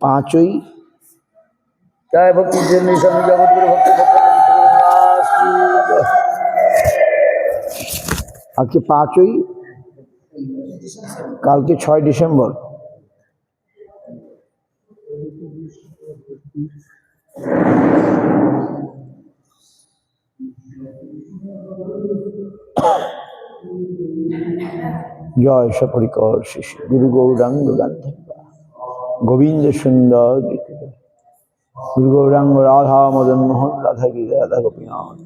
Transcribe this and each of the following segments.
পাঁচই জয় ভক্তি জন্য স্বামী জগৎগুরু ভক্তি আজকে 5ই, কালকে 6 ডিসেম্বর। জয় সপরিকর শিশু গুরু গৌরাঙ্গ গান্ধী গোবিন্দ সুন্দর গুরু গৌরাঙ্গ রাধা মদন মোহন রাধা গী রাধা গোপীনাথ।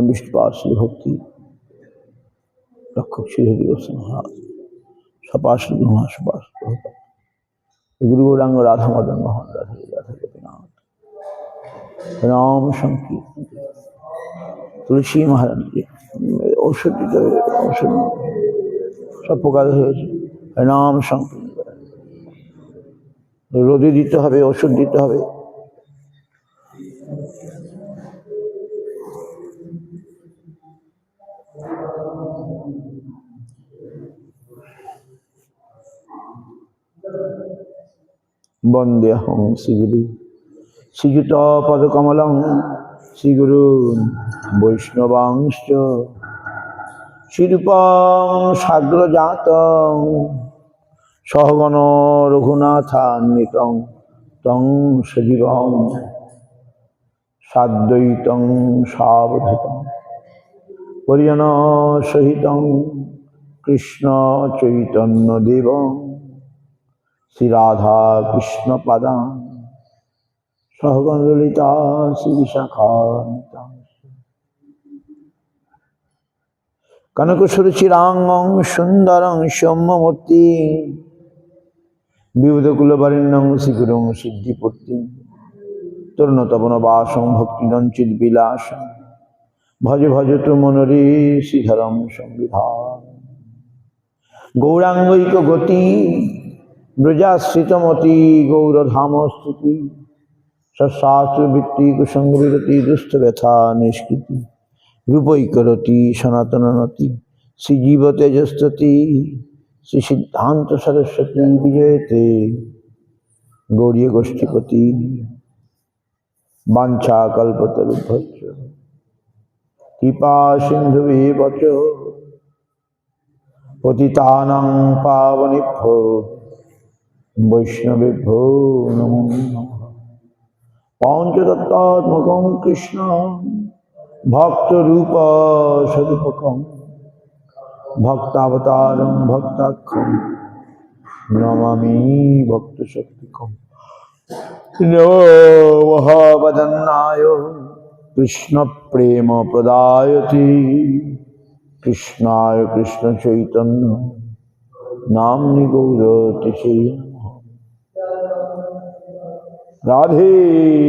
বিষ্ণুপাদ শ্রী ভক্তি রক্ষক শ্রী হরি গোস্বামী মহারাজ সপাশ মহাসপাশ গুরু গৌরাঙ্গ রাধা মদন মোহন রাধা রাধা গোপীনাথ রাম সংকীর্তন তুলসী মহারাজ ঔষধ দিতে হবে, ঔষধ সব প্রকার হয়েছে। নাম সংকীর্তন রোদে দিতে হবে, ওষুধ দিতে হবে। বন্দেহং শ্রীগুরু শ্রীযুত পদকমলং শ্রীগুরু বৈষ্ণবাংশ শ্রীরূপং সাগ্রজাতং সহগণ রঘুনাথান্বিতং তং সজীবং সাদ্বৈতং সাবধূতং পরিজন সহিতং কৃষ্ণ চৈতন্য দেবং শ্রী রাধা কৃষ্ণ পাদাং সহগণ ললিতা শ্রী বিশাখান্বিতাং কনকসুরুচি রাঙ্গং সুন্দরং সৌম্যমূর্তি বিবুধকুলবরেণ্যং শ্রীগুরুং সিদ্ধিপূর্তি তরুণতপন বাসং ভক্তিনঞ্চিত বিলাসং ভজ ভজতু মনোরে শ্রীধরং সংবিধান গৌরাঙ্গৈক গতি ব্রজাশ্রিতমতি গৌরধাম স্থিতি সশাস্ত্রবৃত্তি কুসংবিরতি দুস্থ ব্যথা নিষ্কৃতি রূপৈকরতি সনাতননতি শ্রীজীব তেজস্বতী শ্রী সিদ্ধান্ত সরস্বতী বিজয়তে গৌরী গোষ্ঠীপতি বাঞ্ছা কল্পতরুভ্যশ্চ কৃপা সিন্ধুভ্যেব চ পতিতানাং পাবনেভ্যো বৈষ্ণবেভ্যো নমো নমঃ। পঞ্চতত্ত্বাত্মকং কৃষ্ণ ভক্তরূপ স্বরূপকং ভক্তাবতারং ভক্তাখ্যং নমামি ভক্তশক্তিকং। নমো মহাবদন্নায় কৃষ্ণ প্রেম প্রদায়তে কৃষ্ণায় কৃষ্ণ চৈতন্য নাম্নি গৌরতিশে রাধে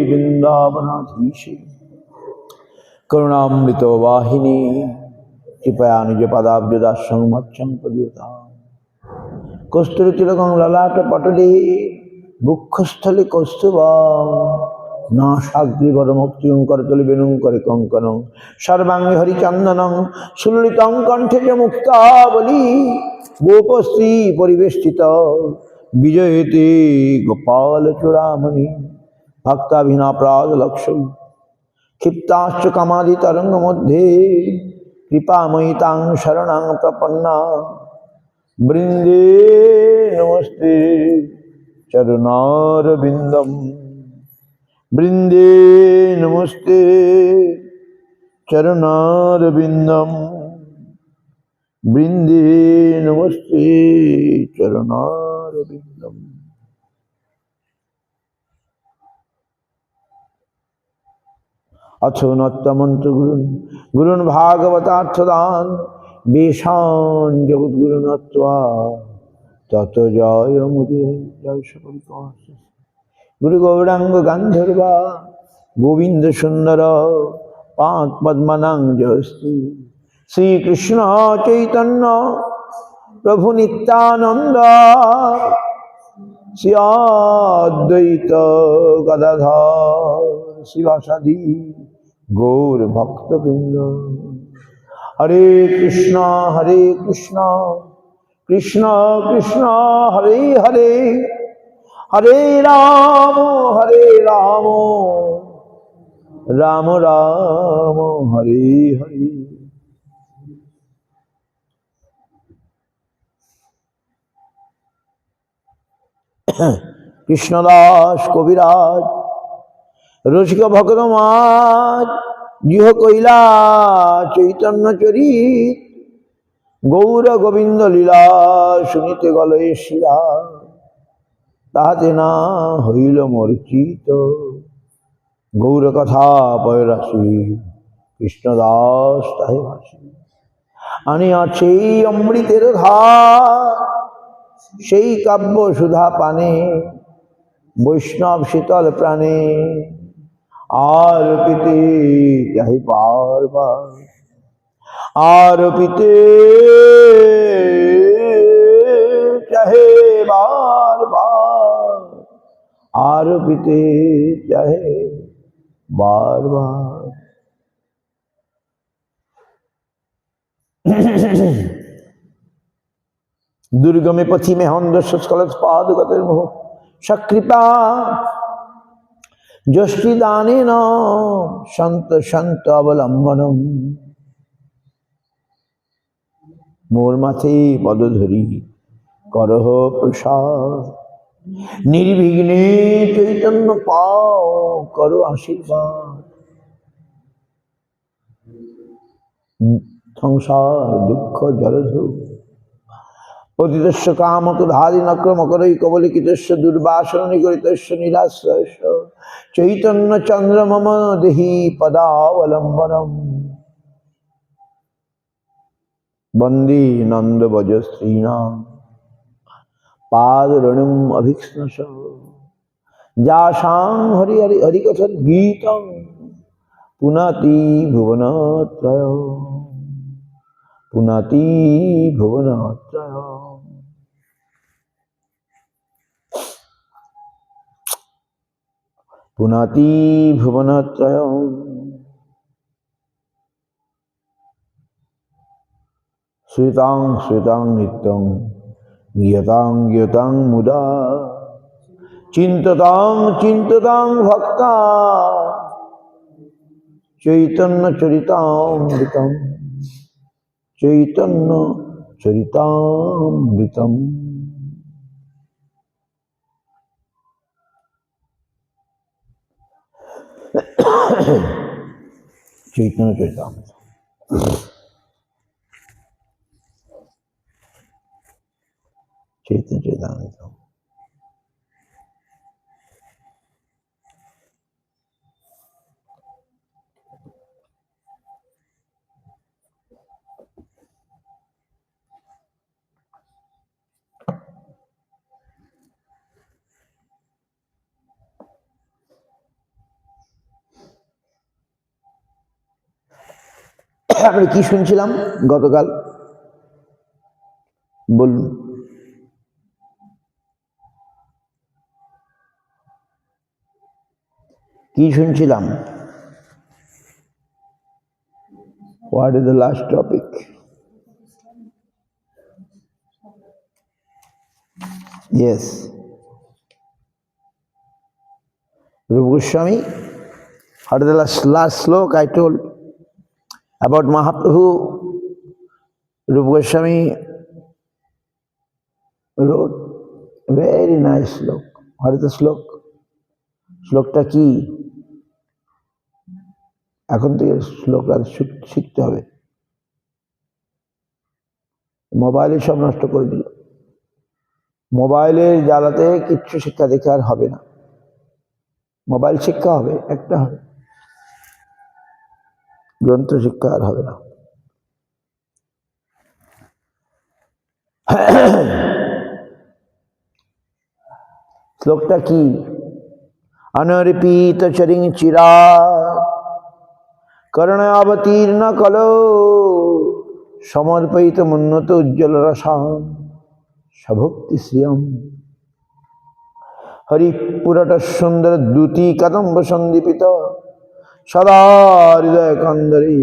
বৃন্দাবনাধীশে করুণামৃত বাহিনী কৃপয়া নিজ পদাব্জদাসং মচ্ছং পদীয়তাম কস্তুরী তিলকং ললাট পটলে বুক্ষস্থলে কৌস্তুভম নাসাগ্রীবর মুক্তিং করতলে বেনুং করে কঙ্কনং সর্বাঙ্গে হরিচন্দনং সুললিতং কণ্ঠে চ মুক্তাবলী গোপশ্রী পরিবেষ্টিত বিজয়তে গোপাল চূড়ামণি ভক্তাভিনাপ্রাদ লক্ষ্য ক্ষিপ্তাশ্চ কামাদি তরঙ্গ মধ্যে কৃপাময়ী তাং শরণাং প্রপন্না বৃন্দে নমস্তে চরণারবিন্দম বৃন্দে নমস্তে চরণারবিন্দম বৃন্দে নমস্তে চরণারবিন্দম। अथो नत्तमंत्र गुरुन् गुरुन् भागवतार्थदान बेशान जगद्गुरु नत्वा तत जय मुदे जय सपरिकर्ष गुरु गौरांग गांधर्वा गोविंद सुंदर पाद पद्मनांजस्तु श्री कृष्ण चैतन्य प्रभु नित्यानंद श्री अद्वैत गदाधर शिवासादि गौर भक्तवृंद হরে কৃষ্ণ কৃষ্ণ কৃষ্ণ হরে হরে, হরে রাম রাম রাম হরে হরে। কৃষ্ণদাস কবিরাজ রসিক ভক্ত মাজ গৃহ কৈলা চৈতন্য চরিত, গৌর গোবিন্দ লীলা শুনিতে গলে শিরা, তাহাতে না হইল মূর্ছিত। গৌর কথা পয়রাশি কৃষ্ণদাস তাহে ভাসি, আনিয়াছে অমৃতের ধার, সেই কাব্য সুধা পানে বৈষ্ণব শীতল প্রাণে, আর পিতে চাহি বারবার, আর পিতে চাহে বারবার, আর পিতে চাহে বারবার। দুর্গমে পথিমে হন্দস্য স্খলৎ পাদগতের মোহ, সকৃপা যষ্টি দানেন সন্ত সন্ত অবলম্বনম। মোর মাথে পদ ধরি করহ প্রসাদ, নির্বিঘ্নে চৈতন্য পাও করো আশীর্বাদ। সংসার দুঃখ জলধূ পতিতস্য কামকুধারি নক্রমকরৈ কবলিকিতস্য দুর্বাসন নিগরিতস্য নিরাশ্রয়স্য, চৈতন্য চন্দ্র মম দেহি পদাবলম্বনম। বন্দে নন্দ ভজ শ্রীনাম পাদরণম অভিক্ষ্ণশ, যাসাং হরি হরি হরিকথন গীতং পুনাতি ভুবনত্রয়, পুনাতি ভুবনত্রয়। পুনাতি ভুবনত্রয়। শ্রুতাং শ্রুতাং নিত্যং গীয়তাং গীয়তাং মুদা, চিন্ততাং চিন্ততাং ভক্তা চৈতন্য চরিতামৃতম, চৈতন্য চরিতামৃতম। চৈতন্য চরিতামৃতম। চৈতন্য চরিতামৃতম। আমরা কি শুনছিলাম গতকাল বলুন? কি শুনছিলাম? What is the last topic? Yes. Rupa Goswami, what is the last slok I told about Mahaprabhu? Rupa Goswami wrote very nice slok. What is the slok? শ্লোকটা কি? এখন থেকে শ্লোকটা শিখতে হবে। মোবাইলে সব নষ্ট করে দিল। মোবাইলের জ্বালাতে কিচ্ছু শিক্ষা দেখে আর হবে না। মোবাইল শিক্ষা হবে, একটা হবে, গ্রন্থ শিক্ষা আর হবে না। শ্লোকটা কি? অনর্পিত চরিং চিরা করণ অবতীর্ণ কলো, সমর্পিত মুন্নত উজ্জ্বল রসাম সভক্তি শ্রিয়ম। হরিপুরট সুন্দর দ্যুতি কদম্ব সন্দীপিত, সদা হৃদয় কন্দরে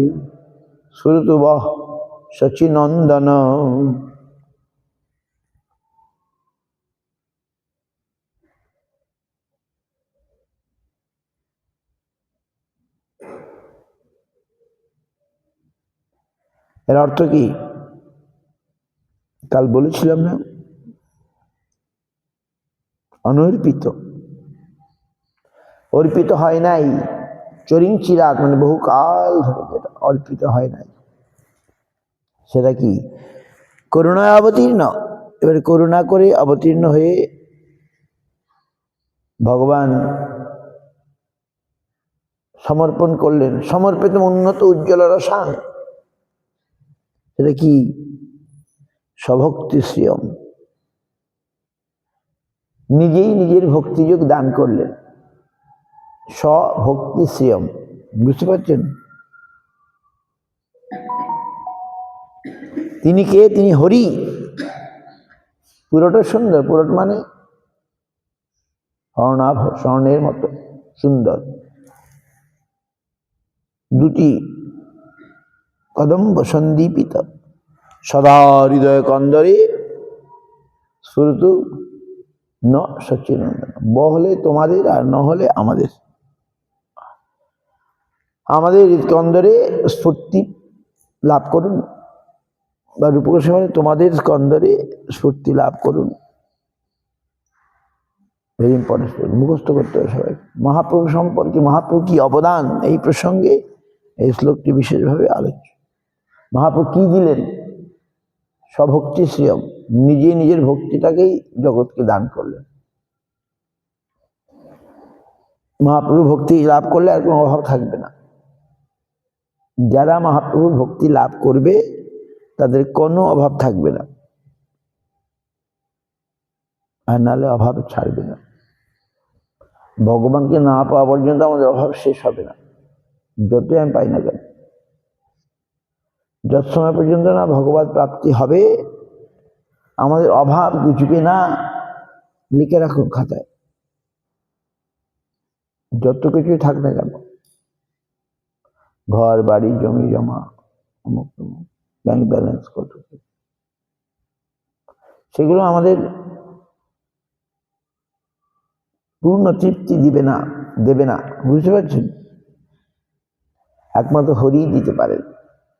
শ্রুতু বহ শচীনন্দন। এর অর্থ কি? কাল বলেছিলাম না, অনর্পিত, অর্পিত হয় নাই, চরিং চিরাগ মানে বহুকাল ধরে যেটা অর্পিত হয় নাই, সেটা কি? করুণায় অবতীর্ণ। এবারে করুণা করে অবতীর্ণ হয়ে ভগবান সমর্পণ করলেন, সমর্পিত উন্নত উজ্জ্বল রসাং। এটা কি? স্বভক্তি শ্রিয়ম, নিজেই নিজের ভক্তিযোগ দান করলেন। স্বভক্তি শ্রিয়ম, বুঝতে পারছেন? তিনি কে? তিনি হরি। পুরোটা সুন্দর, পুরোটা মানে স্বর্ণাভ, স্বর্ণের মতো সুন্দর। দুটি কদম্ব সন্দীপিত, সদা হৃদয় কন্দরে শ্রুতু ন সচ্চিদানন্দ। বহলে তোমাদের আর ন হলে আমাদের। আমাদের কন্দরে স্ফূর্তি লাভ করুন, বা রূপকোষে তোমাদের কন্দরে স্ফূর্তি লাভ করুন। ভেরি ইম্পর্টেন্ট, মুখস্থ করতে হবে সবাই। মহাপ্রভু সম্পর্কে, মহাপ্রভু কি অবদান, এই প্রসঙ্গে এই শ্লোকটি বিশেষভাবে আলোচ্য। মহাপ্রভু কি দিলেন? স্বভক্তি শ্রিয়ম, নিজে নিজের ভক্তিটাকেই জগৎকে দান করলেন। মহাপ্রভু ভক্তি লাভ করলে আর কোনো অভাব থাকবে না। যারা মহাপ্রভুর ভক্তি লাভ করবে তাদের কোনো অভাব থাকবে না, আর নাহলে অভাব ছাড়বে না। ভগবানকে না পাওয়া পর্যন্ত আমাদের অভাব শেষ হবে না, যতই আমি পাই না কেন। যত সময় পর্যন্ত না ভগবত প্রাপ্তি হবে, আমাদের অভাব ঘুচবে না। লিখে রাখুন খাতায়, যত কিছুই থাক না কেন, ঘর বাড়ি জমি জমা অমুক তমুক ব্যাংক ব্যালেন্স কত, সেগুলো আমাদের পূর্ণ তৃপ্তি দিবে না, দেবে না, বুঝতে পারছেন? একমাত্র হরি দিতে পারেন।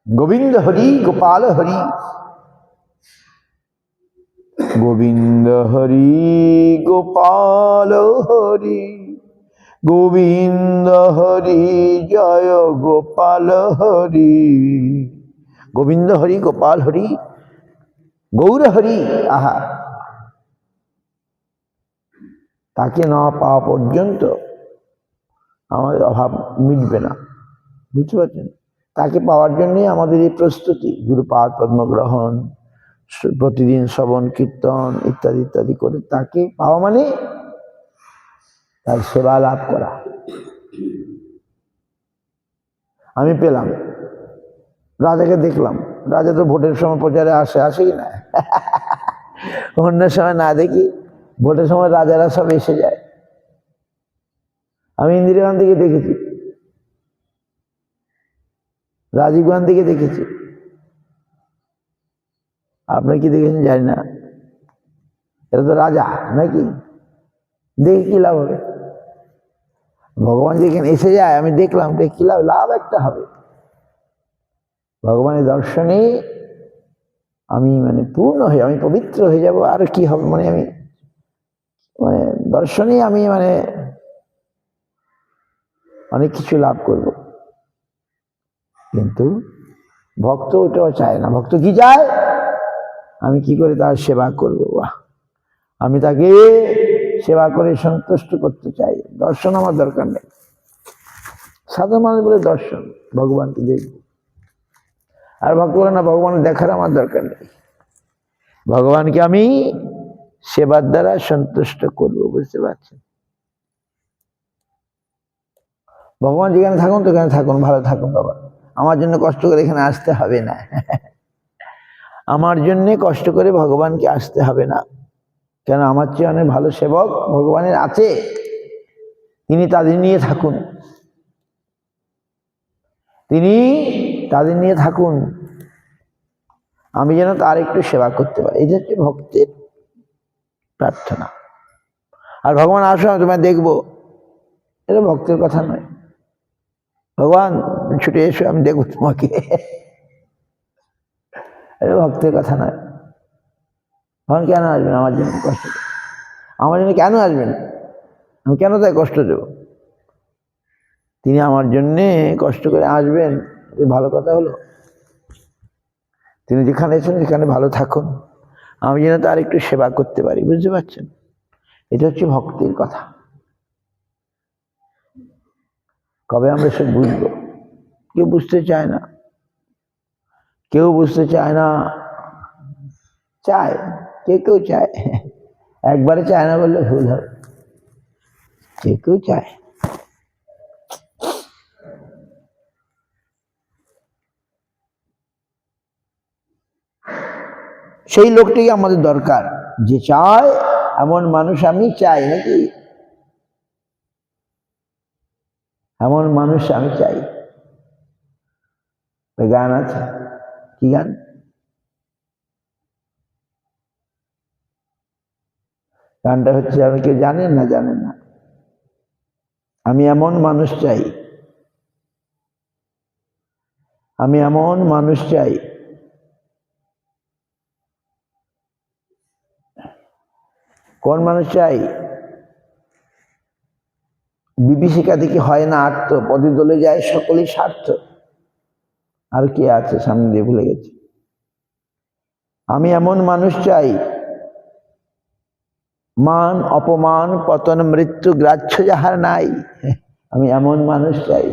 গোবিন্দ হরি, গোপাল হরি, গোবিন্দ হরি গোপাল হরি, গোবিন্দ হরি জয় গোপাল হরি। গোবিন্দ হরি, গোপাল হরি, গৌর হরি। আহা, তাকে না পাওয়া পর্যন্ত আমাদের অভাব মিটবে না, বুঝতে পারছেন? তাকে পাওয়ার জন্যই আমাদের এই প্রস্তুতি, গুরুপাদ পদ্ম গ্রহণ, প্রতিদিন শ্রবণ কীর্তন ইত্যাদি ইত্যাদি করে তাকে পাওয়া মানে তার সেবা লাভ করা। আমি পেলাম, রাজাকে দেখলাম, রাজা তো ভোটের সময় প্রচারে আসেই না। অন্য সময় না দেখি, ভোটের সময় রাজারা সব এসে যায়। আমি ইন্দিরা গান্ধীকে দেখেছি, রাজীব গান্ধীকে দেখেছি, আপনি কি দেখেছেন জানি না। এটা তো রাজা নাকি, দেখে কি লাভ হবে? ভগবান যেখানে এসে যায়, আমি দেখলাম, দেখে কি লাভ? লাভ একটা হবে, ভগবানের দর্শনে আমি মানে পূর্ণ হয়ে, আমি পবিত্র হয়ে যাব। আর কি হবে? মানে আমি মানে দর্শনে আমি মানে অনেক কিছু লাভ করব। কিন্তু ভক্ত ওটাও চায় না। ভক্ত কি চায়? আমি কি করে তার সেবা করবো, আমি তাকে সেবা করে সন্তুষ্ট করতে চাই। দর্শন আমার দরকার নেই। সাধারণ মানুষ বলে দর্শন, ভগবানকে দেখব। আর ভক্ত বলে না, ভগবানের দেখার আমার দরকার নেই, ভগবানকে আমি সেবার দ্বারা সন্তুষ্ট করব। বুঝতে পারছেন? ভগবান যেখানে থাকুন তো এখানে থাকুন, ভালো থাকুন বাবা, আমার জন্য কষ্ট করে এখানে আসতে হবে না। আমার জন্যে কষ্ট করে ভগবানকে আসতে হবে না, কেন আমার চেয়ে অনেক ভালো সেবক ভগবানের আছে, তিনি তাদের নিয়ে থাকুন, তিনি তাদের নিয়ে থাকুন। আমি যেন তার একটু সেবা করতে পারি, এটা হচ্ছে ভক্তের প্রার্থনা। আর ভগবান আসো আমি তোমায় দেখবো, এটা ভক্তের কথা নয়। ভগবান ছুটে এসো আমি দেখবো তোমাকে, এটা ভক্তের কথা নয়। ভগবান কেন আসবেন আমার জন্য কষ্ট দেব? আমার জন্য কেন আসবেন? আমি কেন তাই কষ্ট দেব? তিনি আমার জন্যে কষ্ট করে আসবেন, এ ভালো কথা হলো? তিনি যেখানে আছেন সেখানে ভালো থাকুন, আমি যেন তার একটু সেবা করতে পারি। বুঝতে পারছেন? এটা হচ্ছে ভক্তির কথা। কবে আমরা সে বুঝবো? কেউ বুঝতে চায় না, কেউ বুঝতে চায় না। চায়, কেউ চায়, একবারে চায় না বললে ভুল হবে, কেউ চায়। সেই লোকটি আমাদের দরকার, যে চায় এমন মানুষ আমি চাই, নাকি? এমন মানুষ আমি চাই। ওই গান আছে, কি গান? গানটা হচ্ছে, আপনি কেউ জানেন না? জানেন না? আমি এমন মানুষ চাই, আমি এমন মানুষ চাই। কোন মানুষ চাই? বিভীষিকা দেখি হয় না আর্ত, পদে দলে যায় সকলেই স্বার্থ। আর কি আছে সামনে দিয়ে ভুলে গেছি। আমি এমন মানুষ চাই, মান অপমান পতন মৃত্যু গ্রাহ্য যাহার নাই। আমি এমন মানুষ চাই।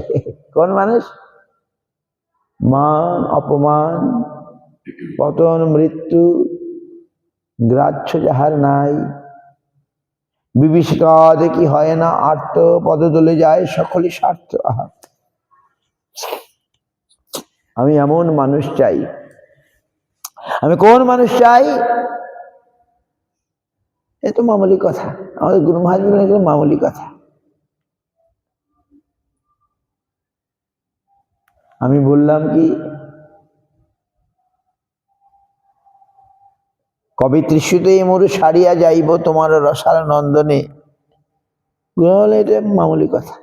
কোন মানুষ? মান অপমান পতন মৃত্যু গ্রাহ্য যাহার নাই। বিভীষিকা দেখি হয় না আর্ত, পদদলে যায় সকলই স্বার্থ। আহা, আমি এমন মানুষ চাই। আমি কোন মানুষ চাই? এ তো মামুলি কথা, আমাদের গুরু মহারাজ বলেন এগুলো মামুলি কথা। আমি বললাম কি, কবি ত্রিশুতে মরু সারিয়া যাইব তোমার রসাল নন্দনে। বলে এটা মামুলি কথা,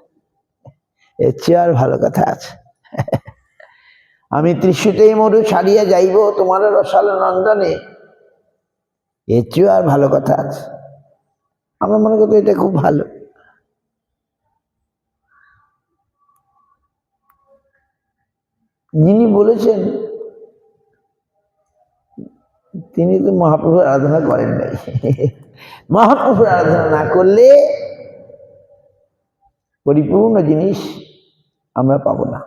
এর চেয়ে আর ভালো কথা আছে? আমি ত্রিশুতেই মরু ছাড়িয়া যাইব তোমার রসাল নন্দনে, এর চেয়েও আর ভালো কথা আছে? আমরা মনে করতো এটা খুব ভালো। যিনি বলেছেন তিনি তো মহাপ্রভুর আরাধনা করেন নাই। মহাপ্রভুর আরাধনা না করলে পরিপূর্ণ জিনিস আমরা পাবো না।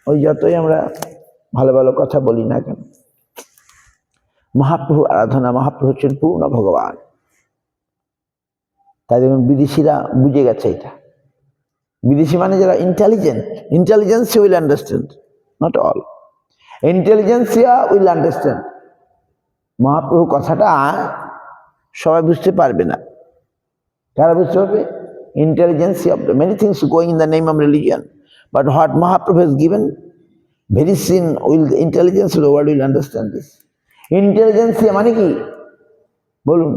ওই যতই আমরা ভালো ভালো কথা বলি না কেন, মহাপ্রভু আরাধনা, মহাপ্রভু হচ্ছেন পূর্ণ ভগবান। তাই দেখুন বিদেশিরা বুঝে গেছে এটা। বিদেশি মানে যারা intelligent, intelligence will understand, not all, intelligentsia will understand. Mahaprabhu কথাটা সবাই বুঝতে পারবে না। কারা বুঝতে পারবে? Intelligentsia of the many things going in the name of religion, but what Mahaprabhu has given, very soon will the intelligence of the world will understand this. Intelligentsia মানে কি বলুন?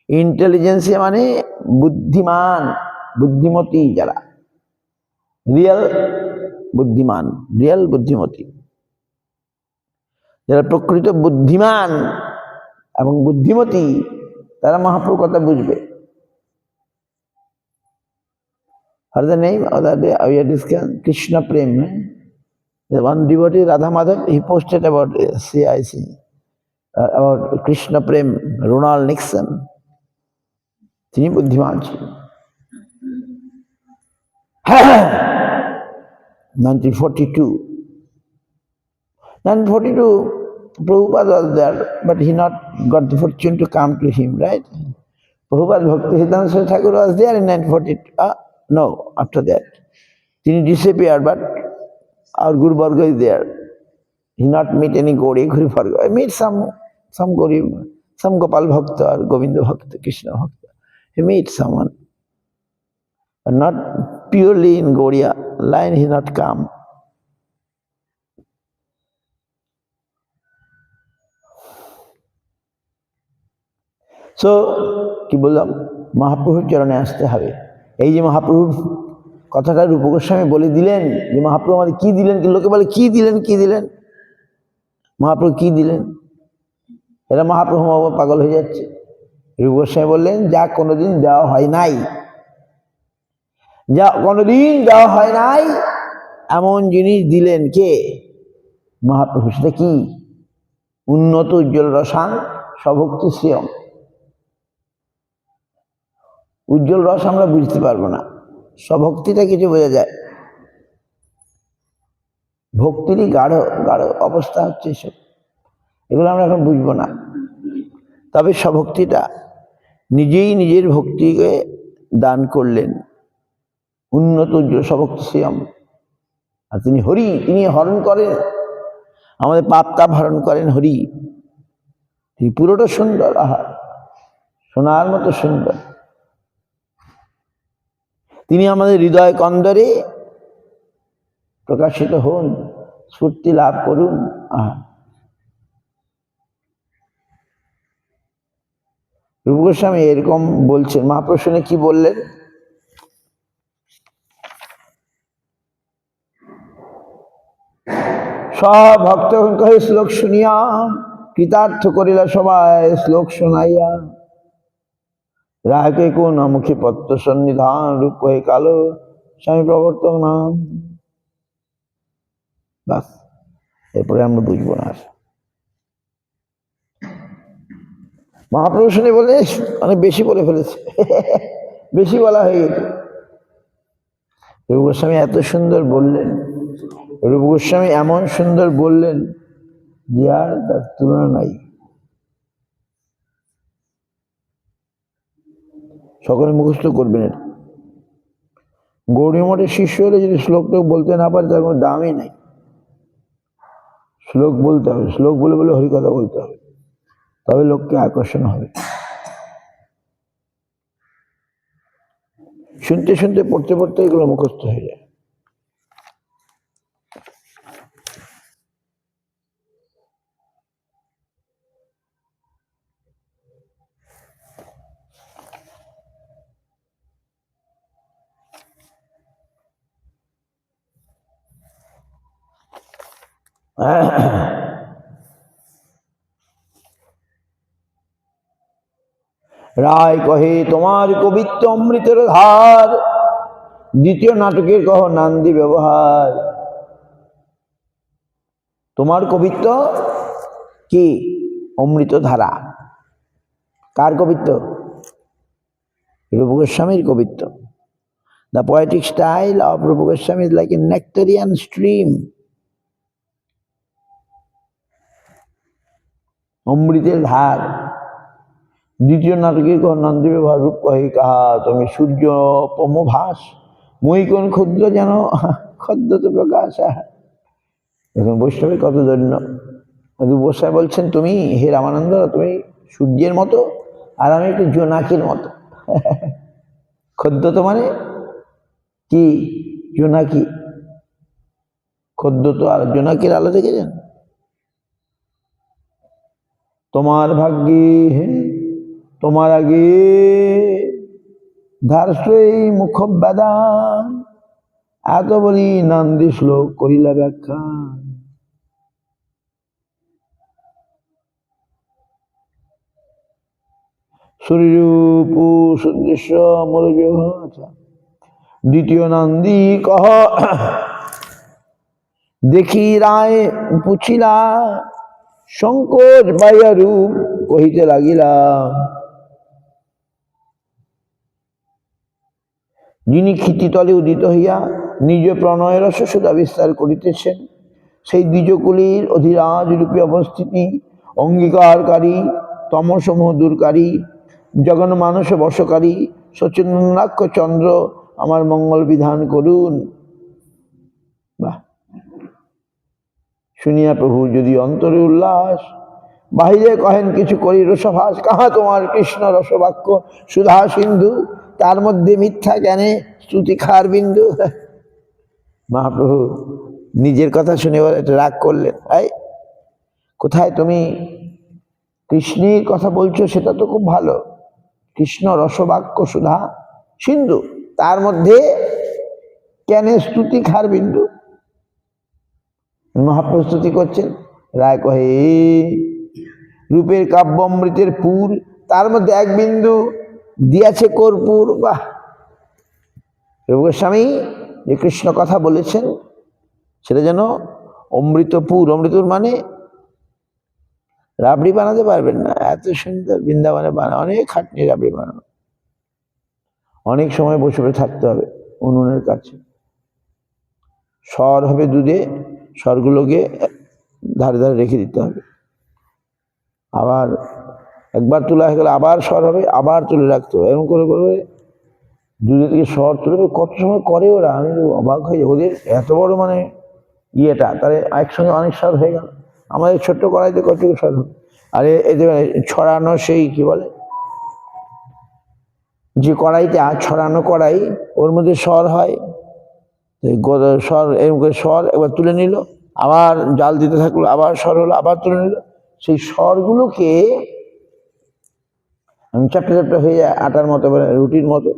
Intelligentsia মানে বুদ্ধিমান, বুদ্ধিমতী যারা, রিয়েল বুদ্ধিমান, রিয়েল বুদ্ধিমতী, যারা প্রকৃত বুদ্ধিমান এবং বুদ্ধিমতী, তারা মহাপ্রভুর কথা বুঝবে। What is the name of that day we are discussing? Krishna Prem. The one devotee, Radha Madhav, he posted about CIC, about Krishna Prem, Ronald Nixon. তিনি বুদ্ধিমান ছিলেন। 1942, Prabhupada was there, but he not got the fortune to come to him, right? Prabhupada Bhaktisiddhanta Saraswati Thakur was there in 1942. No, after that. He disappeared, but our Guru Varga is there. He not meet any Gauri Guru Varga. I meet some Gauri, some Gopal Bhakta or Govinda Bhakta, Krishna Bhakta. He meet someone, but not purely in Gaudiya line. He not come. So কি বললাম, মহাপ্রভুর চরণে আসতে হবে। এই যে মহাপ্রভুর কথাটা রূপ গোস্বামী বলে দিলেন যে মহাপ্রভু আমাদের কি দিলেন, কি লোকে বলে কি দিলেন কি দিলেন, মহাপ্রভু কি দিলেন, এরা মহাপ্রভু পাগল হয়ে যাচ্ছে। রূপ গোস্বামী বললেন যা কোনোদিন দেওয়া হয় নাই, যা কোনোদিন দেওয়া হয় নাই এমন জিনিস দিলেন কে? মহাপ্রভু। সেটা কি? উন্নত উজ্জ্বল রসায়ন স্বভক্তি শ্রিয়ম। উজ্জ্বল রস আমরা বুঝতে পারবো না, স্বভক্তিটা কিছু বোঝা যায়। ভক্তিরই গাঢ় গাঢ় অবস্থা হচ্ছে এসব, এগুলো আমরা এখন বুঝবো না। তবে স্বভক্তিটা নিজেই নিজের ভক্তিকে দান করলেন, উন্নত উজ্জ্বল স্বভক্তি শ্রিয়ম। আর তিনি হরি, তিনি হরণ করেন, আমাদের পাপ তাপ হরণ করেন হরি। তিনি পুরোটা সুন্দর, আহা সোনার মতো সুন্দর। তিনি আমাদের হৃদয় কন্দরে প্রকাশিত হন, স্ফূর্তি লাভ করুন। আহা, রূপ গোস্বামী এরকম বলছেন। মহাপ্রভু শুনে কি বললেন? সব ভক্ত কহে শ্লোক শুনিয়া, কৃতার্থ করিলা সবাই শ্লোক শোনাইয়া। রায়কে কোন মুখী পত্র সন্নিধান, রূপ কহে কালো স্বামী প্রবর্তক নাম। বাস, এরপরে আমরা বুঝবো না। মহাপ্রভু শুনে বলে অনেক বেশি বলে ফেলেছে, বেশি বলা হয়ে গেছে। রূপ গোস্বামী এত সুন্দর বললেন, রূপ গোস্বামী এমন সুন্দর বললেন যে আর তার তুলনা নাই। সকলে মুখস্থ করবেন এটা। গৌড়ী মঠের শিষ্য হলে যদি শ্লোকটা বলতে না পারে তার কোনো দামই নাই। শ্লোক বলতে হবে, শ্লোক বলে বলে হরিকথা বলতে হবে, তবে লোককে আকর্ষণ হবে। শুনতে শুনতে পড়তে পড়তে এগুলো মুখস্থ হয়ে যায়। রায় কহে তোমার কবিত্ব অমৃতের ধার, দ্বিতীয় নাটকের কহ নান্দি ব্যবহার। তোমার কবিত্ব কি? অমৃত ধারা। কার কবিত্ব? রূপ গোস্বামীর কবিত্ব। The poetic style of Rupa Goswami is like a nectarian stream. অমৃতের ধার। দ্বিতীয় নাটকের কহ নন্দী ব্যবহার, রূপ কহে কাহা তুমি সূর্য পমভাস, মই কোন ক্ষুদ্র যেন ক্ষদ্রত প্রকাশ। এখন বৈষ্ণবের কত ধন্য। রূপ গোস্বামী বলছেন তুমি হে রামানন্দ তুমি সূর্যের মতো, আর আমি একটু জোনাকির মতো। ক্ষদ্রত মানে কি? জোনাকি। ক্ষদ্রত আর জোনাকির আলো দেখেছেন? তোমার ভাগ্যে তোমার আগে ধারশ্রী মুখব্যাদান, এত বলি নন্দী শ্লোক করিলা ব্যাখ্যা। শরীরূপ সদৃশ্য মরজ। দ্বিতীয় নন্দী কহ দেখি রায় পুছিলা, সংকোচ পাইয়া রূপ কহিতে লাগিলা। যিনি ক্ষিতিতলে উদিত হইয়া নিজ প্রণয় রস সুধা বিস্তার করিতেছেন, সেই দ্বিজকুলীর অধিরাজ রূপে অবস্থিতি অঙ্গীকারকারী, তমসমূহ দূরকারী, জগন মানস বশকারী সচিন্নাক্ষ চন্দ্র আমার মঙ্গল বিধান করুন। বাহ! শুনিয়া প্রভু যদি অন্তরে উল্লাস, বাহিরে কহেন কিছু করি রসভাস। কাহা তোমার কৃষ্ণ রসবাক্য সুধা সিন্ধু, তার মধ্যে মিথ্যা জ্ঞানে শ্রুতি খার বিন্দু। মহাপ্রভু নিজের কথা শুনে বলে রাগ করলেন, এই কোথায় তুমি কৃষ্ণের কথা বলছো সেটা তো খুব ভালো, কৃষ্ণ রসবাক্য সুধা সিন্ধু, তার মধ্যে কেন স্তুতি খার বিন্দু? মহাপ্রস্তুতি করছেন, রায় কহে রূপের কাব্য অমৃতের পুর, তার মধ্যে এক বিন্দু দিয়াছে কর্পূর। বাহ! রূপ গোস্বামী যে কৃষ্ণ কথা বলেছেন সেটা যেন অমৃতপুর। অমৃতপুর মানে রাবড়ি বানাতে পারবেন না, এত সুন্দর বৃন্দাবনে বানায়, অনেক খাটনি রাবড়ি বানানো, অনেক সময় বসে বসে থাকতে হবে উনুনের কাছে। সর হবে দুধে, সরগুলোকে ধারে ধারে রেখে দিতে হবে, আবার একবার তোলা হয়ে গেলে আবার সর হবে, আবার তুলে রাখতে হবে, এরকম করে করে দুধে থেকে সর তুলে কত সময় করে ওরা, আমি অবাক হয়ে যাই ওদের এত বড় মানে ইয়েটা, তাহলে একসঙ্গে অনেক সর হয়ে গেল। আমাদের ছোট্ট কড়াইতে কতটুকু সর হবে, আর এতে ছড়ানো সেই কি বলে, যে কড়াইতে ছড়ানো কড়াই ওর মধ্যে সর হয়, সর এরকম করে সর একবার তুলে নিল, আবার জাল দিতে থাকলো, আবার সর হলো, আবার তুলে নিল, সেই সরগুলোকে চ্যাপটা চ্যাপটা হয়ে যায়, আটার মতো রুটির মতো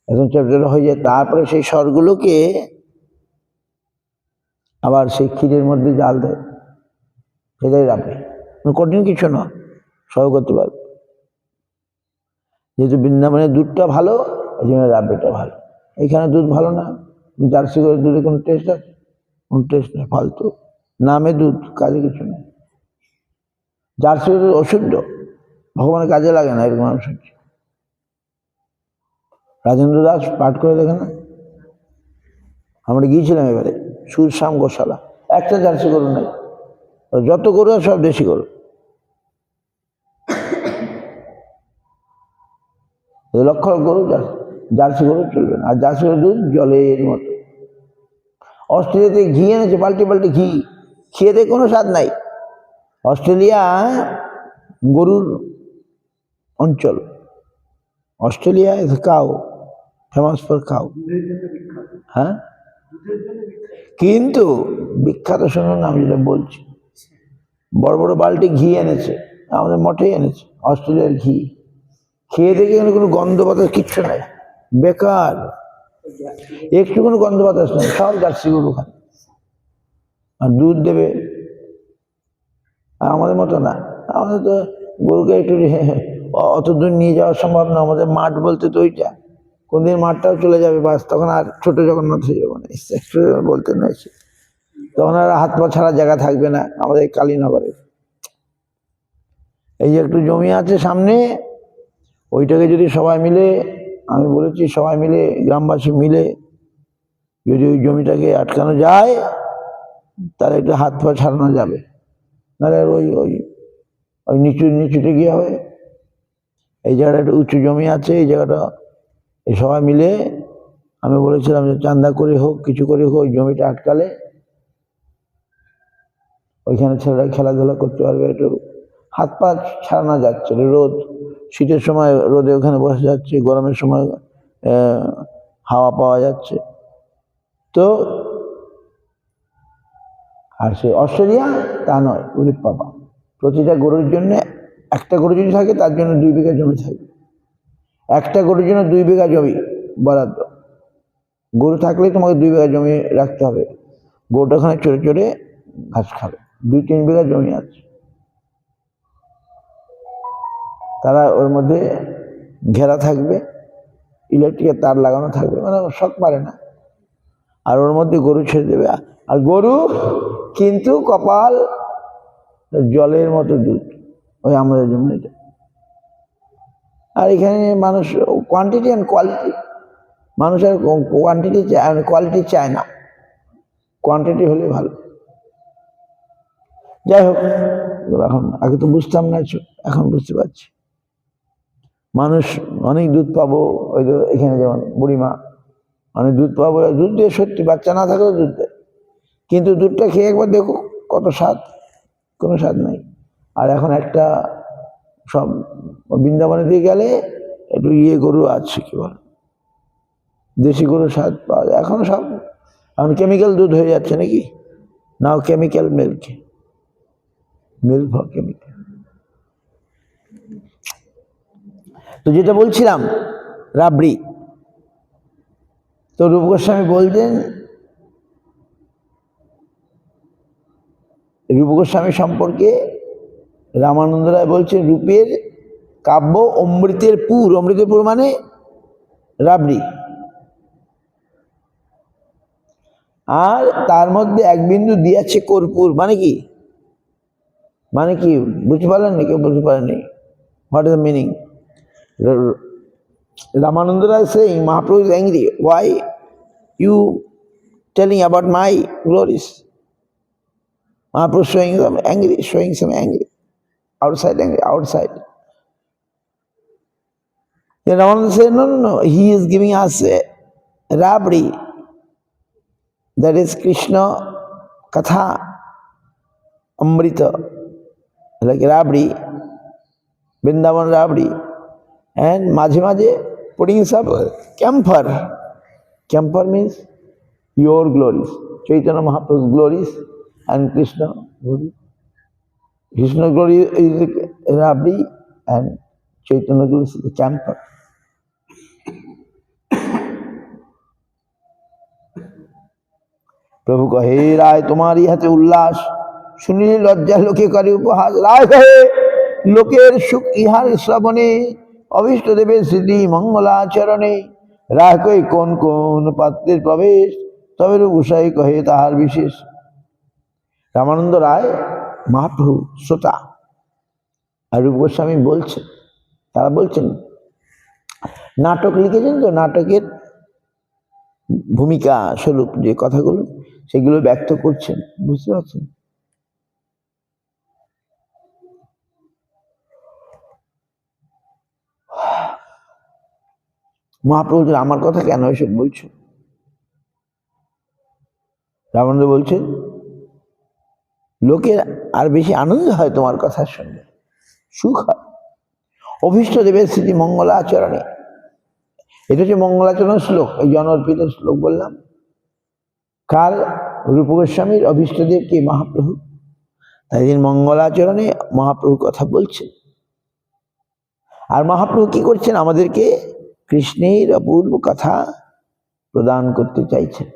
একদম চ্যাপটা হয়ে যায়। তারপরে সেই সরগুলোকে আবার সেই ক্ষীরের মধ্যে জাল দেয়, সেটাই রাবড়ি। কঠিন কিছু না, সব করতে পারবে। যেহেতু বৃন্দাবনের দুধটা ভালো, এই জন্য রাবড়িটা ভালো। এখানে দুধ ভালো না, জার্সি করে দুধে কোনো টেস্ট আছে? কোনো টেস্ট নেই, ফালতু নামে দুধ, কাজে কিছু নেই। জার্সি করে দুধ অশুদ্ধ, ভগবানের কাজে লাগে না, এরকম আমি শুনছি। রাজেন্দ্র দাস পাঠ করে দেখে না, আমরা গিয়েছিলাম এবারে সুরশ্যাম গোশালা, একটা জার্সি গরু নাই, যত গরু সব দেশি গরু। লক্ষ গরু জার্সি গরু চলবে না, আর জার্সি গরু দুধ জলের মতো। অস্ট্রেলিয়াতে ঘি এনেছে পাল্টে পাল্টে ঘি, খেয়েতে কোনো স্বাদ নাই। অস্ট্রেলিয়া গরুর অঞ্চল, Australia is cow, famous for cow. হ্যাঁ, কিন্তু বিখ্যাত শুনুন, আমি যেটা বলছি, বড় বড় বালতি ঘি এনেছে, আমাদের মঠেই এনেছে অস্ট্রেলিয়ার ঘি, খেয়ে দেখে কোনো গন্ধ বাতাস কিচ্ছু নাই, বেকার, একটু কোনো গন্ধ বাতাস নেই, সব জার্সি গরু খান। আর দুধ দেবে, আমাদের মতো না, আমাদের তো গরুকে একটু অত দূর নিয়ে যাওয়া সম্ভব না, আমাদের মাঠ বলতে তো ওইটা, কোনদিন মাঠটাও চলে যাবে, বাস তখন আর ছোট জগন্নাথ হয়ে যাবো না, বলতে নয়, তখন আর হাত পা ছাড়া জায়গা থাকবে না আমাদের কালীনগরে। এই যে একটু জমি আছে সামনে, ওইটাকে যদি সবাই মিলে, আমি বলেছি সবাই মিলে, গ্রামবাসী মিলে যদি ওই জমিটাকে আটকানো যায়, তাহলে একটু হাত পা ছাড়ানো যাবে, নাহলে ওই ওই ওই নিচুতে গিয়ে হবে। এই জায়গাটা একটু উঁচু জমি আছে, এই জায়গাটা এই সবাই মিলে, আমি বলেছিলাম যে চাঁদা করে হোক, কিছু করে হোক, ওই জমিটা আটকালে ওইখানে ছেলেরা খেলাধুলা করতে পারবে, একটু হাত পা ছাড়ানো যাচ্ছে, রোদ, শীতের সময় রোদে ওখানে বসে যাচ্ছে, গরমের সময় হাওয়া পাওয়া যাচ্ছে। তো আর সে অস্ট্রেলিয়া তা নয়, উলিপ পাবা, প্রতিটা গরুর জন্য, একটা গরু যদি থাকে তার জন্য 2 বিঘা জমি থাকবে, একটা গরুর জন্য 2 বিঘা জমি বরাদ্দ। গরু থাকলে তোমাকে 2 বিঘা জমি রাখতে হবে, গরুটা ওখানে চড়ে চড়ে ঘাস খাবে। 2-3 বিঘা জমি আছে, তারা ওর মধ্যে ঘেরা থাকবে, ইলেকট্রিকের তার লাগানো থাকবে, মানে শখ পারে না, আর ওর মধ্যে গরু ছেড়ে দেবে। আর গরু কিন্তু কপাল জলের মতো দুধ, ওই আমাদের জমিটা। আর এখানে মানুষ কোয়ান্টিটি অ্যান্ড কোয়ালিটি, মানুষের কোয়ান্টিটি চায়, কোয়ালিটি চায় না, কোয়ান্টিটি হলে ভালো। যাই হোক, এখন আগে তো বুঝতাম না, এখন বুঝতে পারছি। মানুষ অনেক দুধ পাবো, ওই তো এখানে যেমন বুড়িমা অনেক দুধ পাবো, দুধ দিয়ে সত্যি, বাচ্চা না থাকলেও দুধ দেয়, কিন্তু দুধটা খেয়ে একবার দেখো কত স্বাদ, কোনো স্বাদ নেই। আর এখন একটা সব বৃন্দাবনে দিয়ে গেলে একটু গরু আছে, কি বল, দেশি গরুর স্বাদ পাওয়া যায়, এখন সব এখন কেমিক্যাল দুধ হয়ে যাচ্ছে নাকি, নাও chemical milk, milk for chemical. তো যেটা বলছিলাম রাবড়ি, তো রূপ গোস্বামী বলছেন, রূপ গোস্বামী সম্পর্কে রামানন্দ রায় বলছেন রূপের কাব্য অমৃতের পুর। অমৃতের পুর মানে রাবড়ি, আর তার মধ্যে এক বিন্দু দিয়েছে কর্পূর। মানে কি, মানে কি বুঝতে পারলেন না? কেউ বুঝতে পারেনি? What is the meaning? Ramananda Rai is saying Mahaprabhu is angry. Why you telling about my glories? Mahaprabhu showing some angry, showing some angry, outside angry, outside. Then Ramananda said, no, no, no. He is giving us rabdi. That is Krishna Katha Amrita, like rabdi, Vrindavan rabdi, and Majhe Majhe putting some camphor. Camphor means your glories, Chaitanya Mahaprabhu's glories and Krishna glory. Krishna glory is rabdi and Chaitanya glory is the camphor. प्रभु कहे राय तुम्हारी हाथे उल्लास, सुनिले लज्जा लोके करे उपहास। राय कहे लोकेर सुख इहार श्रवणे, अभीष्ट देवे सिद्धि मंगलाचरणे। राय कहे कौन कौन पात्रेर प्रवेश, तबे गोसाई कहे ताहार विशेष। রামানন্দ রায় মহাপ্রভু শ্রোতা, আর রূপ গোস্বামী বলছেন, তারা বলছেন নাটক লিখেছেন, তো নাটকের ভূমিকা স্বরূপ যে কথাগুলো সেগুলো ব্যক্ত করছেন, বুঝতে পারছেন? মহাপ্রভু আমার কথা কেন এসব বলছো? রামানন্দ বলছেন লোকের আর বেশি আনন্দ হয় তোমার কথার সঙ্গে, সুখ হয়। অভীষ্ট দেবের স্মৃতি মঙ্গলাচরণে, এটা হচ্ছে মঙ্গলাচরণ শ্লোক, এই জনঅর্পিত শ্লোক বললাম। কার? রূপ গোস্বামীর অভীষ্টদেব কে? মহাপ্রভু। তাই দিন মঙ্গলাচরণে মহাপ্রভু কথা বলছেন। আর মহাপ্রভু কি করছেন? আমাদেরকে কৃষ্ণের অপূর্ব কথা প্রদান করতে চাইছেন,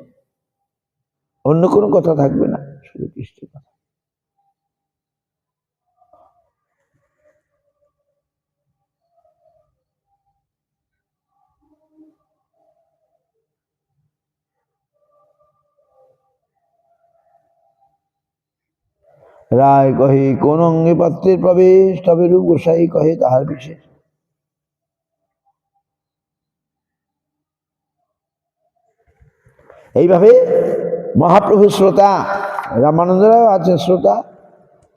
অন্য কোনো কথা থাকবে না, শুধু কৃষ্ণের কথা। রায় কহে কোন অঙ্গে পাত্রের প্রবেশ, তবে রূপ গোসাই কহে তাহার বিশেষ। এইভাবে মহাপ্রভু শ্রোতা, রামানন্দরাও আছেন শ্রোতা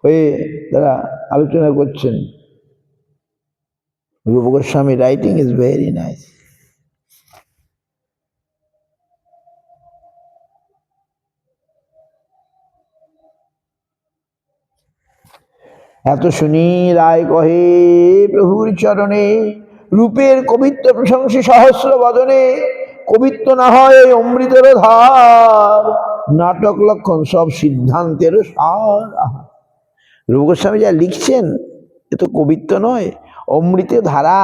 হয়ে, তারা আলোচনা করছেন। রূপ Goswami writing is very nice. এত শুনি রায় কহে প্রভুর চরণে, রূপের কবিত্ব প্রশংসী সহস্র বদনে। কবিত্ব না হয় অমৃতের ধার, নাটক লক্ষণ সব সিদ্ধান্তের সার। রূপ গোস্বামী যা লিখছেন এ তো কবিত্ব নয়, অমৃতের ধারা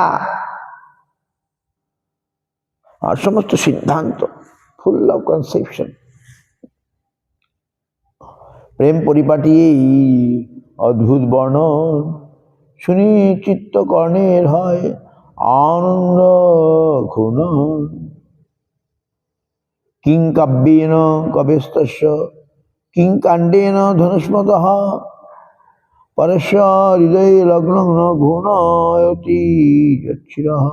আর সমস্ত সিদ্ধান্ত, ফুল অফ কনসেপশন। প্রেম পরিপাটি এই অদ্ভুত বর্ণন, শুনি চিত্ত কর্ণের হয় আনন্দ ঘূর্ণন। কিং কাব্যেন কবেস্তস্য, কিং কাণ্ডেন ধনুষ্মতঃ, পরস্য হৃদয়ে লগ্ন ঘূর্ণয়তি যচ্ছিরঃ।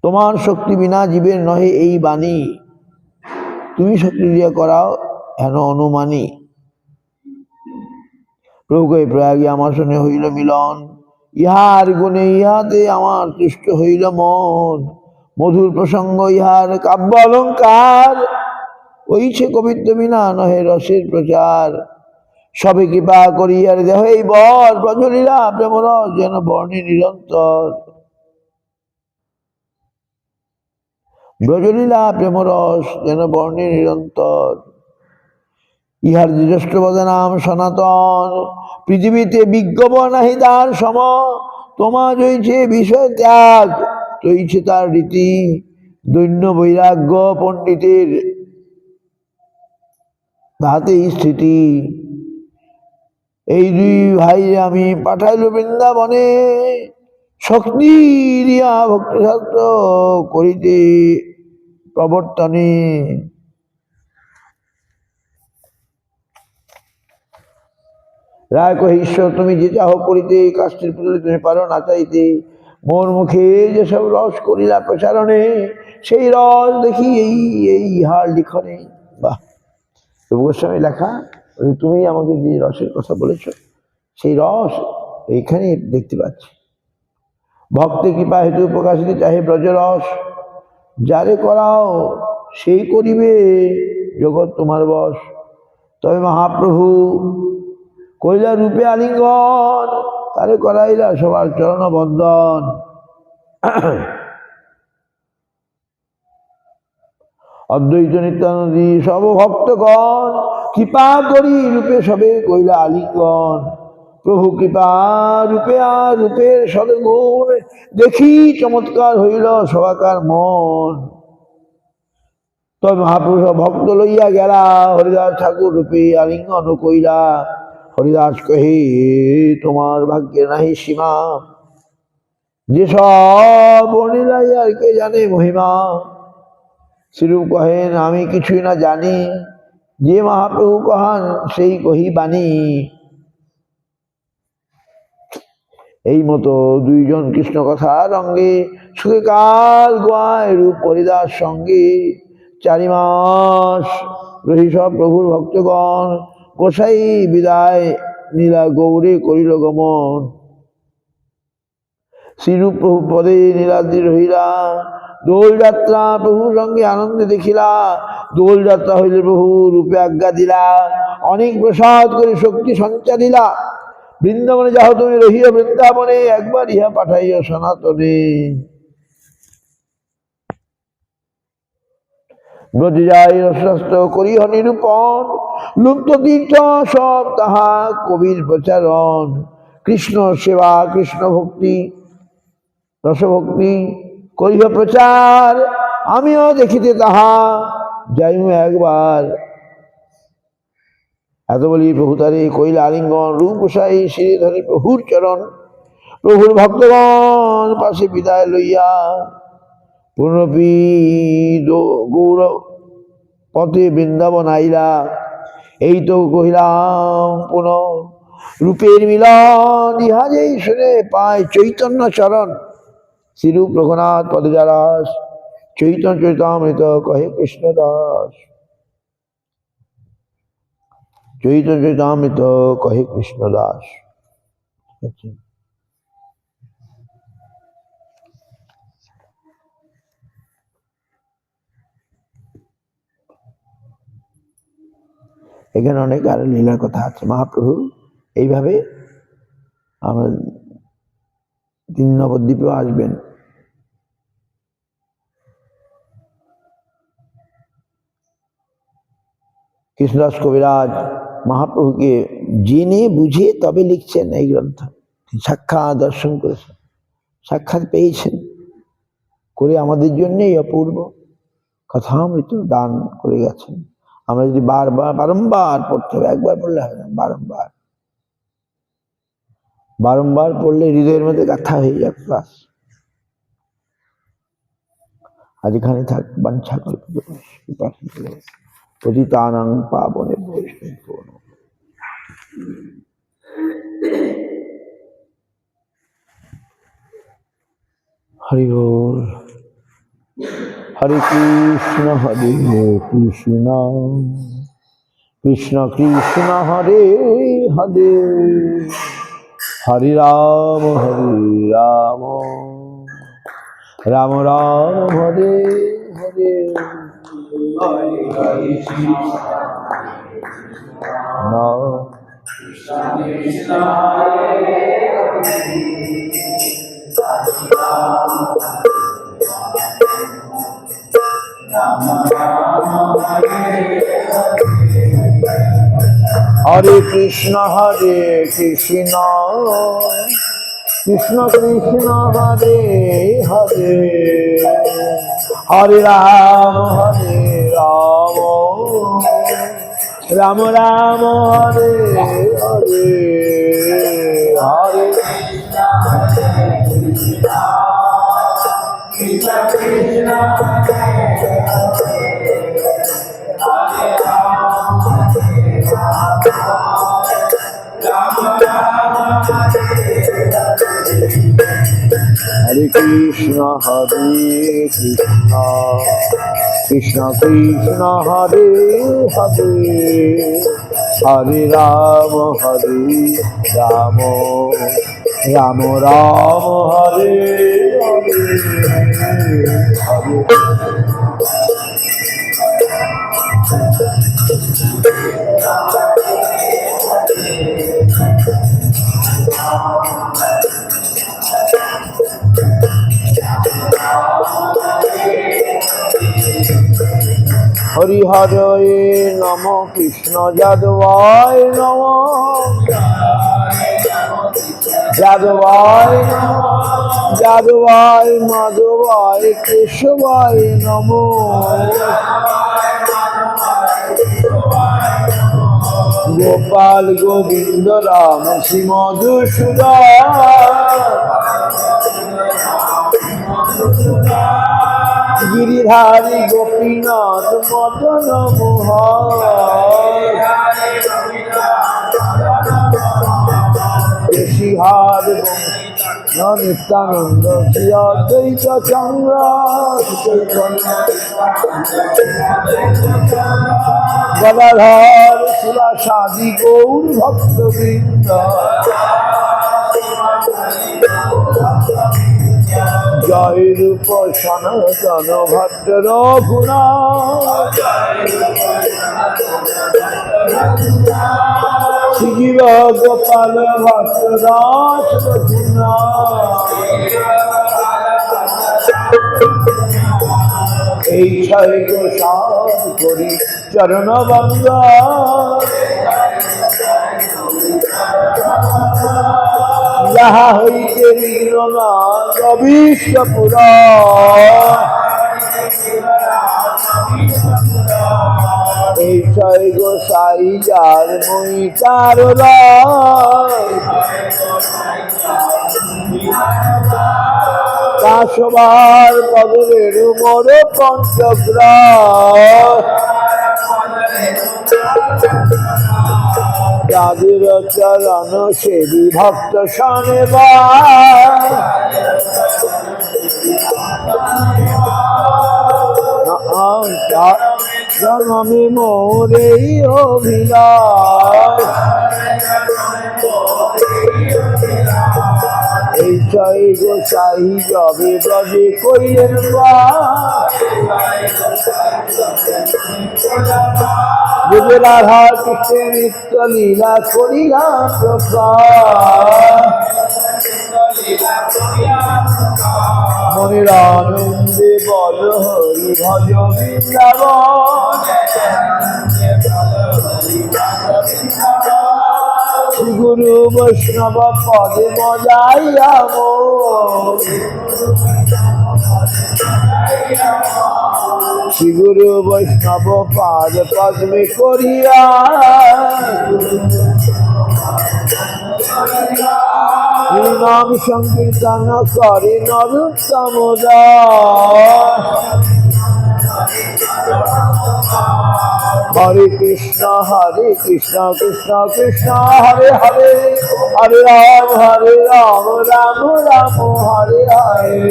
তোমার শক্তি বিনা জীবের নহে এই বাণী, তুমি শক্তি দিয়ে করাও হেন অনুমানী। প্রভু কহে প্রয়াগে আমার সঙ্গে হইল মিলন, ইহার গুণে ইহাতে আমার তুষ্ট হইল মন। মধুর প্রসঙ্গ ইহার কাব্য অলঙ্কার, ওইছে কবিত্ব বিনা নহে রসের প্রচার। সবে কৃপা করিয়ার দেহ এই বর, প্রজ্বলিলা প্রেম রস যেন বর্ণে নিরন্তর। ব্রজলীলা প্রেম রস যেন বর্ণে নিরন্তর। ইহার জ্যেষ্ঠ পদে নাম সনাতন, পৃথিবীতে বিজ্ঞাপন নাহি তার সম। তোমার রয়েছে বিষয় ত্যাগ, রয়েছে তার রীতি, দৈন্য বৈরাগ্য পণ্ডিতের হাতেই স্থিতি। এই দুই ভাই আমি পাঠাইল বৃন্দাবনে, শক্তি দিয়া ভক্তশাস্ত্র করিতে প্রবর্তনে। রায় কহে, ঈশ্বর তুমি যে চাহ করিতে, কাষ্ঠের পুতুলে তুমি পারো নাচাইতে। মোর মুখে যেসব রস করিলা প্রচারণে, সেই রস দেখি এই এই ইহার লিখনে। বাহ, তবু গোস্বামী লেখা, তুমি আমাকে যে রসের কথা বলেছ সেই রস এইখানে দেখতে পাচ্ছি। ভক্তি কৃপা হেতু প্রকাশিত চাহে ব্রজরস, যারে করাও সেই করিবে জগৎ তোমার বশ। তবে মহাপ্রভু কইলা রূপে আলিঙ্গন, তারে করাইলা সবার চরণ বন্দন। অদ্বৈত নিত্যানন্দী সব ভক্তগণ, কৃপা করি রূপে সবে কইলা আলিঙ্গন। প্রভু কৃপা রূপে আর রূপের সদগুণ, দেখি চমৎকার হইল সবাকার মন। তবে মহাপুরুষ ভক্ত লইয়া গেলা, হরিদাস ঠাকুর রূপে আলিঙ্গন কইলা। হরিদাস কহে, তোমার ভাগ্যে নাহি সীমা, যেসব বর্ণিলাই আর কে জানে মহিমা। শ্রীরূপ কহেন, আমি কিছুই না জানি, যে মহাপ্রভু কহান সেই কহি বাণী। এই মতো দুইজন কৃষ্ণ কথা রঙ্গে, সুখে কাল গোয়ায় রূপ হরিদাস সঙ্গে। 4 মাস রহি সব প্রভুর ভক্তগণ, গোসাই বিদায় নীলা গৌরে করিল গমন। শ্রীরূপ প্রভু পদে নীলাদ্রি রহিলা, দোল যাত্রা প্রভুর সঙ্গে আনন্দে দেখিলা। দোল যাত্রা হইলে প্রভু রূপে আজ্ঞা দিলা, অনেক প্রসাদ করে শক্তি সঞ্চারিলা। বৃন্দাবনে যাও তুমি রহিয়া বৃন্দাবনে, একবার ইহা পাঠাইয়া সনাতনে। ব্রজে যাই রসস্ত করিহ নিরূপণ, লুপ্ত তীর্থ সব তাহা কবির প্রচারণ। কৃষ্ণ সেবা কৃষ্ণ ভক্তি রসভক্তি করিহ প্রচার, আমিও দেখিতে তাহা যাইমু একবার। এত বলি প্রভু তারে কইলা আলিঙ্গন, রূপ গোসাই শিরে ধরে প্রভুর চরণ। প্রভুর ভক্তগণ পাশে বিদায় লইয়া, পুনরপি গৌর পথে বৃন্দাবন আইলা। এই তো কহিলাম পুনঃ রূপের মিলন, ইহা যেই শুনে পায় চৈতন্য চরণ। শ্রীরূপ রঘুনাথ পদজারাস, চৈতন্য চৈতামৃত কহে কৃষ্ণদাস। চৈতন্য চৈতামৃত কহে কৃষ্ণদাস। এখানে অনেক আরো লীলার কথা আছে। মহাপ্রভু এইভাবে আমরা 3 নবদ্বীপেও আসবেন। কৃষ্ণদাস কবিরাজ মহাপ্রভুকে জেনে বুঝে তবে লিখছেন এই গ্রন্থ। সাক্ষাৎ দর্শন করেছেন, সাক্ষাৎ পেয়েছেন, করে আমাদের জন্যই অপূর্ব কথামৃত দান করে গেছেন। আমরা যদি বারংবার পড়তে হবে, একবার পড়লে হবে না, বারংবার বারংবার পড়লে হৃদয়ের মধ্যে গাথা হয়ে যাবে। বাস, আজ এখানে থাক। বাঞ্ছা কল্প পতিতানাং পাবনে বৈষ্ণব। হরি বল। হরে কৃষ্ণ কৃষ্ণ কৃষ্ণ কৃষ্ণ হরে হরে, হরে রাম রাম রাম হরে হরে। হরে Krishna Krishna Krishna Krishna Hare Hare Hare Ram Ram Ram Hare Hare Hare Hare Krishna, Hare Krishna, Krishna Krishna, Hare Hare, Hare Rama, Hare Rama, Rama Rama, Hare Hare, Hare Hare Namo Krishna Jadavaya Namo Jadavaya Namo Jadavaya Madhavaya Keshavaya Namo Gopal Govinda Rama Simadhusudan Giridhari Gopinath Madana Mohar Yeshihar Nityananda Shri Advaita Chandra Gadadhar Shivasadi Gaur Bhakta Vrinda Jai Rupa Sanatana Bhatta Raghunath Shiva Gopala Bhatta Rasa Raghunath Ei Chai Gosai Kori Charana Banga Yaha Haite Vigrana Gavishapura Ei Chai Gosai Jar Moitarora Kashavar Padaveru Moro Panchagra Yadir Charana Sevi Bhakta Shaneva Janami Morei Ovilas Ei Chai Gosai Jabe Braje Koilen Ba Radha Krishna Nitya Leela Korila Prabha Moniranande Bala Hari Bhaja Vrindavan Shri Guru Vaishnava Pade Majaya Amor Shri Guru Vaishnava Pade Padme Koriya Hari Nam Sankirtana Kare Narottama Das Hare Krishna Krishna Krishna Hare Hare Hare Ram Ram Ram Hare Hare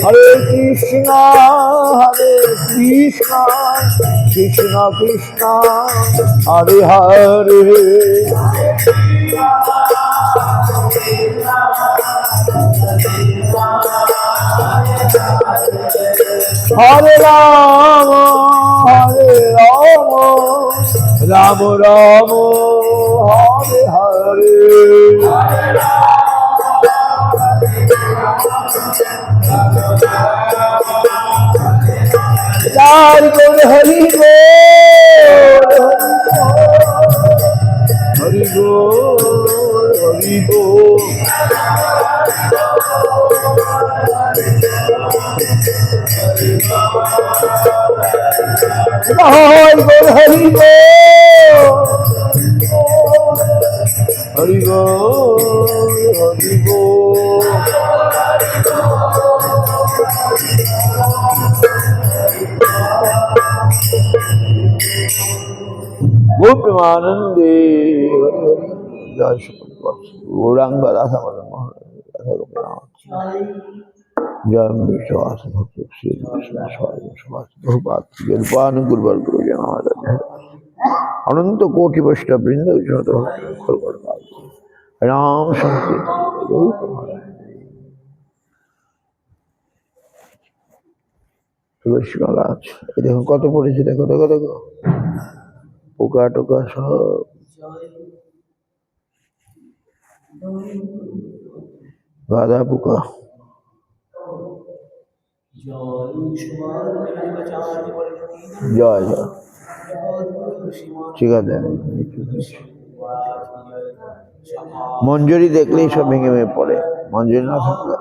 Hare Krishna Krishna Krishna Hare Hare Hare Ram Ram Ram Hare Hare लाल बोल हरि बोल हरि बोल लाल बोल हरि बोल हरि बोल गोप प्रेमानंदे जय श्री गौरांग राधा मदन मोहन राधा गोपीनाथ जय विश्वास भक्ति श्री कृष्ण स्वामी बहुपात जलपान गुरुवर गुरु जनाद अनंत कोटि वैष्णव वृंद राम संकीर्तन তুলসী মালা আছে এই দেখো কত পড়েছে দেখো দেখো দেখো পোকা টোকা সব গাদা পোকা জয় জয় ঠিক আছে মঞ্জুরি দেখলেই সব ভেঙে ভেঙে পড়ে মঞ্জুরি না থাকলে